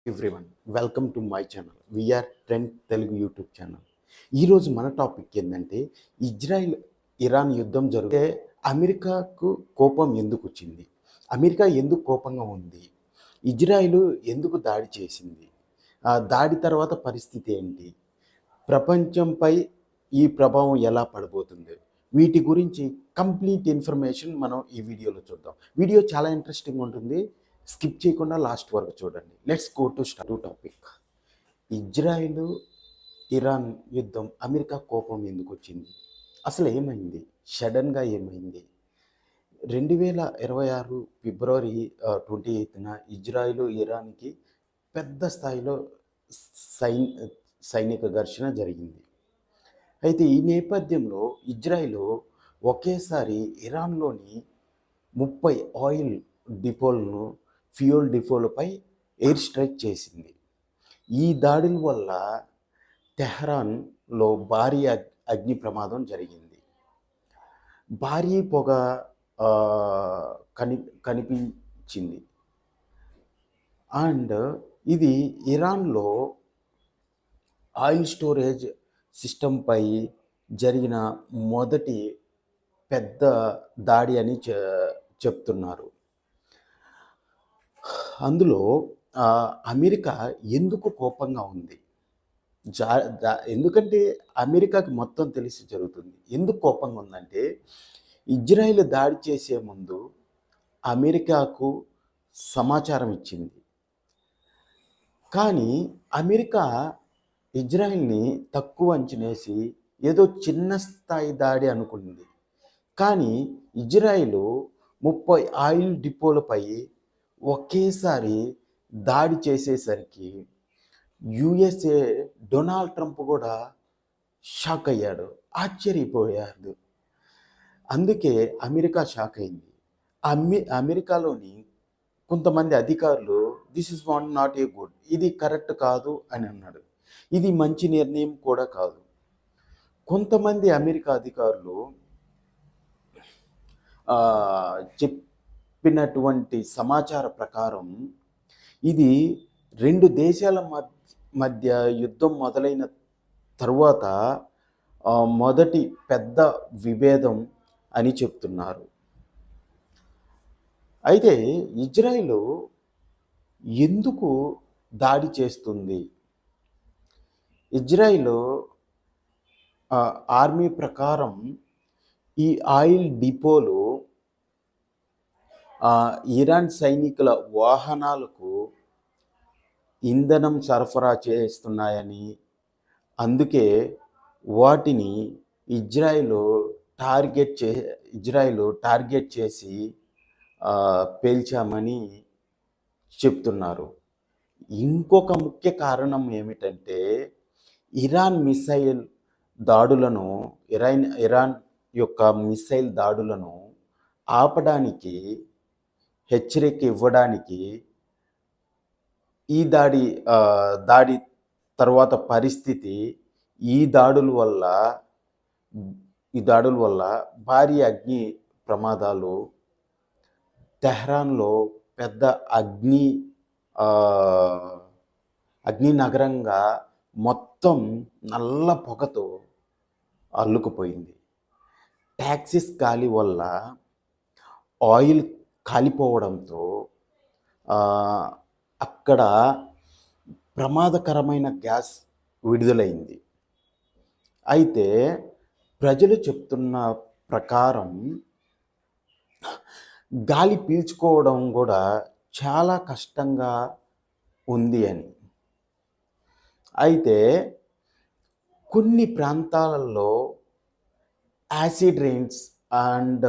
Everyone welcome to my channel VR trend Telugu YouTube channel. ఈరోజు మన topic ఏంటంటే Israel Iran యుద్ధం జరిగితే అమెరికాకు కోపం ఎందుకు వచ్చింది, అమెరికా ఎందుకు కోపంగా ఉంది, ఇజ్రాయిల్ ఎందుకు దాడి చేసింది, ఆ దాడి తర్వాత పరిస్థితి ఏంటి, ప్రపంచంపై ఈ ప్రభావం ఎలా పడబోతుంది, వీటి గురించి కంప్లీట్ ఇన్ఫర్మేషన్ మనం ఈ వీడియోలో చూద్దాం. వీడియో చాలా ఇంట్రెస్టింగ్ ఉంటుంది, స్కిప్ చేయకుండా లాస్ట్ వరకు చూడండి. Let's go to start topic. Israel Iran యుద్ధం అమెరికా కోపం ఎందుకు వచ్చింది, అసలు ఏమైంది, సడన్గా ఏమైంది? 2026 ఫిబ్రవరి 28న ఇజ్రాయిల్ ఇరాన్కి పెద్ద స్థాయిలో సైనిక ఘర్షణ జరిగింది. అయితే ఈ నేపథ్యంలో ఇజ్రాయిల్ ఒకేసారి ఇరాన్లోని 30 ఆయిల్ డిపోలను ఫ్యూయల్ డిపోలపై ఎయిర్ స్ట్రైక్ చేసింది. ఈ దాడుల వల్ల తెహ్రాన్లో భారీ అగ్ని ప్రమాదం జరిగింది. భారీ పొగ కనిపించింది. అండ్ ఇది ఇరాన్లో ఆయిల్ స్టోరేజ్ సిస్టంపై జరిగిన మొదటి పెద్ద దాడి అని చెప్తున్నారు. అందులో అమెరికా ఎందుకు కోపంగా ఉంది, ఎందుకంటే అమెరికాకి మొత్తం తెలిసి జరుగుతుంది. ఎందుకు కోపంగా ఉందంటే ఇజ్రాయిల్ దాడి చేసే ముందు అమెరికాకు సమాచారం ఇచ్చింది. కానీ అమెరికా ఇజ్రాయిల్ని తక్కువ అంచనేసి ఏదో చిన్న స్థాయి దాడి అనుకుంది. కానీ ఇజ్రాయిల్ 30 ఆయిల్ డిపోలపై ఒకేసారి దాడి చేసేసరికి యుఎస్ఏ డొనాల్డ్ ట్రంప్ కూడా షాక్ అయ్యాడు, ఆశ్చర్యపోయాడు. అందుకే అమెరికా షాక్ అయింది. అమెరికాలోని కొంతమంది అధికారులు this is not a good, ఇది కరెక్ట్ కాదు అని అన్నాడు. ఇది మంచి నిర్ణయం కూడా కాదు. కొంతమంది అమెరికా అధికారులు చెప్పినటువంటి సమాచార ప్రకారం ఇది రెండు దేశాల మధ్య యుద్ధం మొదలైన తరువాత మొదటి పెద్ద విభేదం అని చెప్తున్నారు. అయితే ఇజ్రాయిల్ ఎందుకు దాడి చేస్తుంది? ఇజ్రాయిల్ ఆర్మీ ప్రకారం ఈ ఆయిల్ డిపోలు ఇరాన్ సైనికుల వాహనాలకు ఇంధనం సరఫరా చేస్తున్నాయని, అందుకే వాటిని ఇజ్రాయిల్ టార్గెట్ చేసి పేల్చామని చెప్తున్నారు. ఇంకొక ముఖ్య కారణం ఏమిటంటే ఇరాన్ యొక్క మిసైల్ దాడులను ఆపడానికి, హెచ్చరిక ఇవ్వడానికి ఈ దాడి తర్వాత పరిస్థితి, ఈ దాడుల వల్ల భారీ అగ్ని ప్రమాదాలు, తెహ్రాన్లో పెద్ద అగ్ని నగరంగా మొత్తం నల్ల పొగతో అల్లుకుపోయింది. టాక్సిస్ గాలి వల్ల ఆయిల్ కాలిపోవడంతో అక్కడ ప్రమాదకరమైన గ్యాస్ విడుదలైంది. అయితే ప్రజలు చెప్తున్న ప్రకారం గాలి పీల్చుకోవడం కూడా చాలా కష్టంగా ఉంది అని. అయితే కొన్ని ప్రాంతాలలో యాసిడ్ రెయిన్స్ అండ్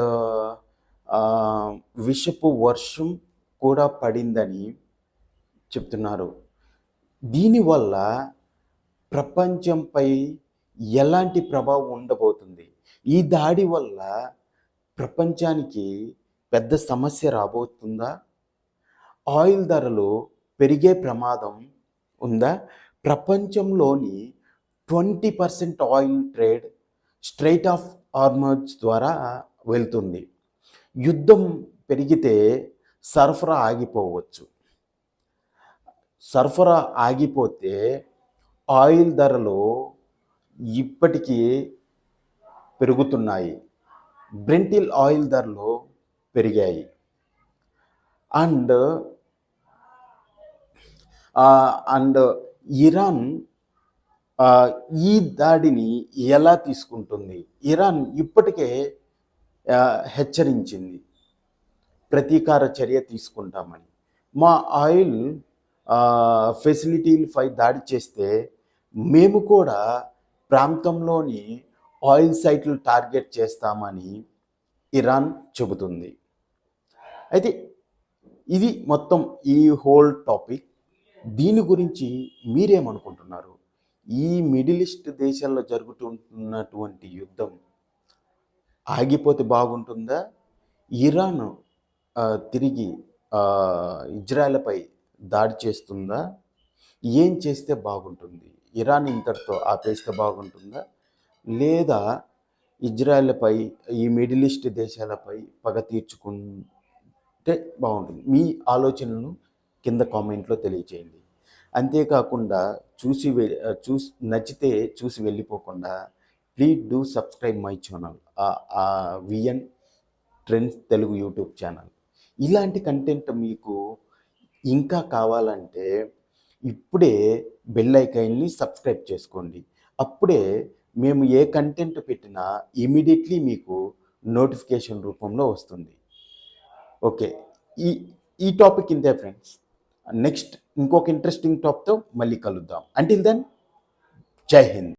విషపు వర్షం కూడా పడిందని చెప్తున్నారు. దీనివల్ల ప్రపంచంపై ఎలాంటి ప్రభావం ఉండబోతుంది? ఈ దాడి వల్ల ప్రపంచానికి పెద్ద సమస్య రాబోతుందా? ఆయిల్ ధరలు పెరిగే ప్రమాదం ఉందా? ప్రపంచంలోని 20% ఆయిల్ ట్రేడ్ స్ట్రెయిట్ ఆఫ్ హార్మజ్ ద్వారా వెళ్తుంది. యుద్ధం పెరిగితే సరఫరా ఆగిపోవచ్చు. సరఫరా ఆగిపోతే ఆయిల్ ధరలు ఇప్పటికీ పెరుగుతున్నాయి. బ్రెంటిల్ ఆయిల్ ధరలు పెరిగాయి. అండ్ అండ్ ఇరాన్ ఈ దాడిని ఎలా తీసుకుంటుంది? ఇరాన్ ఇప్పటికే హెచ్చరించింది, ప్రతీకార చర్య తీసుకుంటామని. మా ఆయిల్ ఫెసిలిటీలపై దాడి చేస్తే మేము కూడా ప్రాంతంలోని ఆయిల్ సైట్లు టార్గెట్ చేస్తామని ఇరాన్ చెబుతుంది. అయితే ఇది మొత్తం ఈ హోల్ టాపిక్. దీని గురించి మీరేమనుకుంటున్నారు? ఈ మిడిల్ ఈస్ట్ దేశాల్లో జరుగుతున్నటువంటి యుద్ధం ఆగిపోతే బాగుంటుందా? ఇరాన్ తిరిగి ఇజ్రాయెల్పై దాడి చేస్తుందా? ఏం చేస్తే బాగుంటుంది? ఇరాన్ ఇంతటితో ఆపేస్తే బాగుంటుందా? లేదా ఇజ్రాయెల్పై, ఈ మిడిల్ ఈస్ట్ దేశాలపై పగ తీర్చుకుంటే బాగుంటుంది? మీ ఆలోచనలను కింద కామెంట్లో తెలియచేయండి. అంతేకాకుండా నచ్చితే చూసి వెళ్ళిపోకుండా please do subscribe my channel, VN trends Telugu YouTube channel. ఇలాంటి కంటెంట్ మీకు ఇంకా కావాలంటే ఇప్పుడే బెల్ ఐకాన్ని సబ్స్క్రైబ్ చేసుకోండి. అప్పుడే మేము ఏ కంటెంట్ పెట్టినా ఇమీడియట్లీ మీకు నోటిఫికేషన్ రూపంలో వస్తుంది. ఓకే, ఈ ఈ టాపిక్ ఇంతే ఫ్రెండ్స్. నెక్స్ట్ ఇంకొక ఇంట్రెస్టింగ్ టాపిక్తో మళ్ళీ కలుద్దాం. అంటిల్ దెన్, జై హింద్.